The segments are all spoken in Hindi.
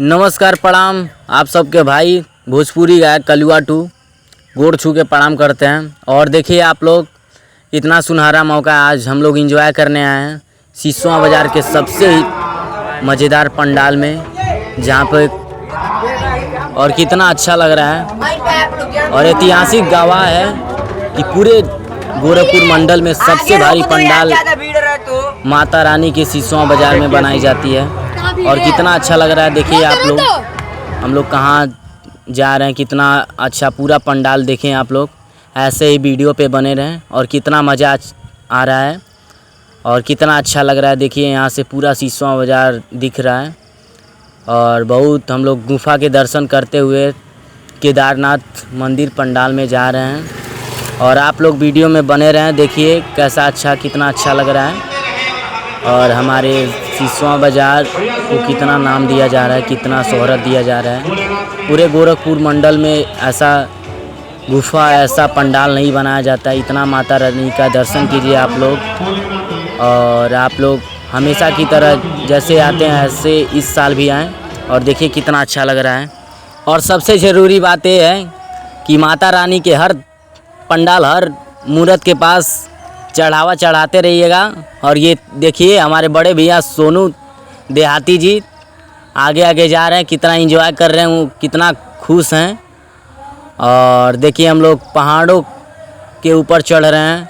नमस्कार प्रणाम आप सबके भाई भोजपुरी गायक कलुआ टू गोड़ छू के प्रणाम करते हैं। और देखिए आप लोग, इतना सुनहरा मौका आज हम लोग एंजॉय करने आए हैं सिसवा बाज़ार के सबसे मज़ेदार पंडाल में, जहाँ पे और कितना अच्छा लग रहा है। और ऐतिहासिक गवाह है कि पूरे गोरखपुर मंडल में सबसे भारी पंडाल माता रानी के सिसवा बाज़ार में बनाई जाती है। और कितना अच्छा लग रहा है। देखिए आप लोग, हम लोग कहाँ जा रहे हैं, कितना अच्छा पूरा पंडाल देखें आप लोग। ऐसे ही वीडियो पे बने रहें और कितना मज़ा आ रहा है और कितना अच्छा लग रहा है। देखिए यहाँ से पूरा सिसवा बाज़ार दिख रहा है। और बहुत हम लोग गुफा के दर्शन करते हुए केदारनाथ मंदिर पंडाल में जा रहे हैं। और आप लोग वीडियो में बने रहें, देखिए कैसा अच्छा, कितना अच्छा लग रहा है। और हमारे सिसवा बाज़ार को कितना नाम दिया जा रहा है, कितना शोहरत दिया जा रहा है। पूरे गोरखपुर मंडल में ऐसा गुफा, ऐसा पंडाल नहीं बनाया जाता। इतना माता रानी का दर्शन कीजिए आप लोग। और आप लोग हमेशा की तरह जैसे आते हैं ऐसे इस साल भी आएँ और देखिए कितना अच्छा लग रहा है। और सबसे ज़रूरी बात ये है कि माता रानी के हर पंडाल, हर मूर्त के पास चढ़ावा चढ़ाते रहिएगा। और ये देखिए हमारे बड़े भैया सोनू देहाती जी आगे आगे जा रहे हैं, कितना एंजॉय कर रहे हैं, वो कितना खुश हैं। और देखिए हम लोग पहाड़ों के ऊपर चढ़ रहे हैं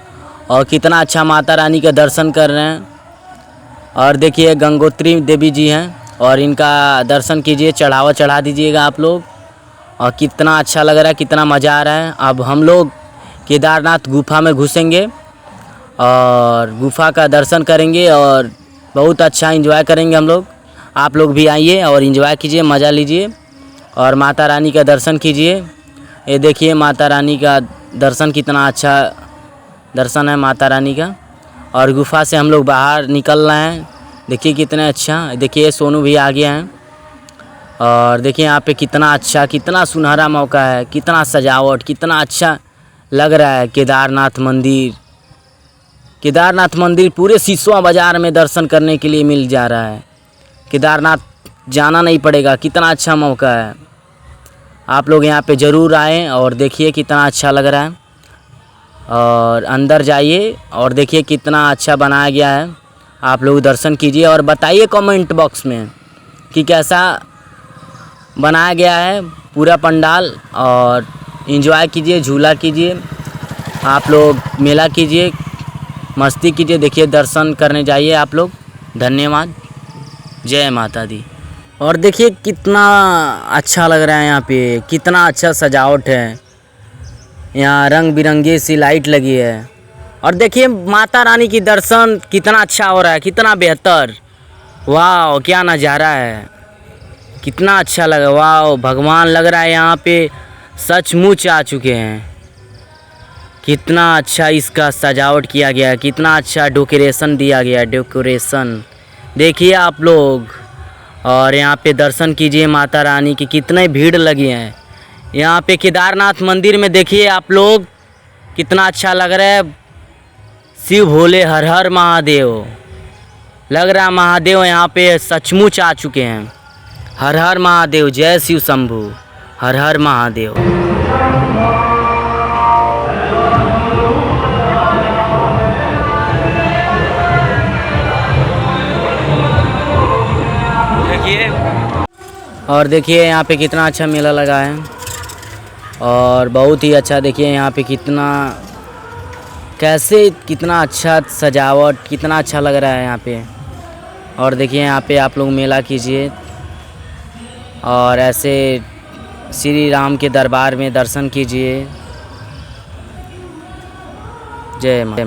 और कितना अच्छा माता रानी का दर्शन कर रहे हैं। और देखिए गंगोत्री देवी जी हैं और इनका दर्शन कीजिए, चढ़ावा चढ़ा दीजिएगा आप लोग। और कितना अच्छा लग रहा है, कितना मज़ा आ रहा है। अब हम लोग केदारनाथ गुफा में घुसेंगे और गुफा का दर्शन करेंगे और बहुत अच्छा एंजॉय करेंगे हम लोग। आप लोग भी आइए और एंजॉय कीजिए, मज़ा लीजिए और माता रानी का दर्शन कीजिए। ये देखिए माता रानी का दर्शन, कितना अच्छा दर्शन है माता रानी का। और गुफा से हम लोग बाहर निकल रहे हैं, देखिए कितने अच्छा। देखिए सोनू भी आ गया हैं। और देखिए यहाँ पे कितना अच्छा, कितना सुनहरा मौका है, कितना सजावट, कितना अच्छा लग रहा है। केदारनाथ मंदिर पूरे सिसवा बाज़ार में दर्शन करने के लिए मिल जा रहा है। केदारनाथ जाना नहीं पड़ेगा, कितना अच्छा मौका है। आप लोग यहाँ पे ज़रूर आएँ और देखिए कितना अच्छा लग रहा है। और अंदर जाइए और देखिए कितना अच्छा बनाया गया है। आप लोग दर्शन कीजिए और बताइए कमेंट बॉक्स में कि कैसा बनाया गया है पूरा पंडाल। और एंजॉय कीजिए, झूला कीजिए, आप लोग मेला कीजिए, मस्ती कीजिए। देखिए दर्शन करने जाइए आप लोग। धन्यवाद, जय माता दी। और देखिए कितना अच्छा लग रहा है, यहाँ पे कितना अच्छा सजावट है। यहाँ रंग बिरंगी सी लाइट लगी है। और देखिए माता रानी की दर्शन कितना अच्छा हो रहा है, कितना बेहतर। वाह क्या नज़ारा है, कितना अच्छा लगा। वाह भगवान लग रहा है यहाँ पे सचमुच आ चुके हैं। कितना अच्छा इसका सजावट किया गया है, कितना अच्छा डेकोरेशन दिया गया है, डेकोरेशन देखिए आप लोग। और यहाँ पे दर्शन कीजिए माता रानी की, कितने भीड़ लगी है यहाँ पे केदारनाथ मंदिर में। देखिए आप लोग कितना अच्छा लग रहा है। शिव भोले हर हर महादेव लग रहा है, महादेव यहाँ पे सचमुच आ चुके हैं। हर हर महादेव, जय शिव शंभू, हर हर महादेव। और देखिए यहाँ पे कितना अच्छा मेला लगा है और बहुत ही अच्छा। देखिए यहाँ पे कितना अच्छा सजावट, कितना अच्छा लग रहा है यहाँ पे। और देखिए यहाँ पे आप लोग मेला कीजिए और ऐसे श्री राम के दरबार में दर्शन कीजिए। जय माता।